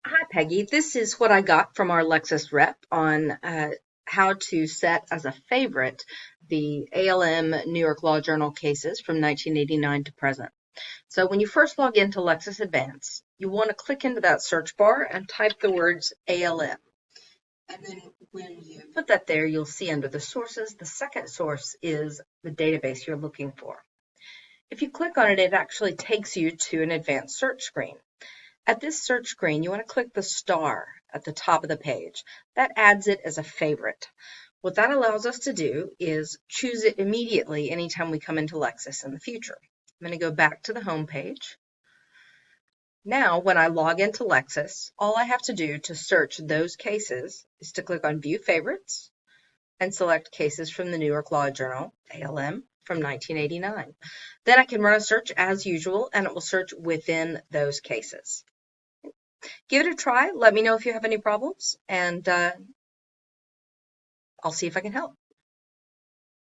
Hi, Peggy. This is what I got from our Lexis rep on how to set as a favorite the ALM New York Law Journal cases from 1989 to present. So when you first log into Lexis Advance, you want to click into that search bar and type the words ALM. And then when you put that there, you'll see under the sources, the second source is the database you're looking for. If you click on it, it actually takes you to an advanced search screen. At this search screen, you want to click the star at the top of the page. That adds it as a favorite. What that allows us to do is choose it immediately anytime we come into Lexis in the future. I'm going to go back to the home page. Now, when I log into Lexis, all I have to do to search those cases is to click on View Favorites and select cases from the New York Law Journal, ALM, from 1989. Then I can run a search as usual, and it will search within those cases. Give it a try. Let me know if you have any problems, and I'll see if I can help.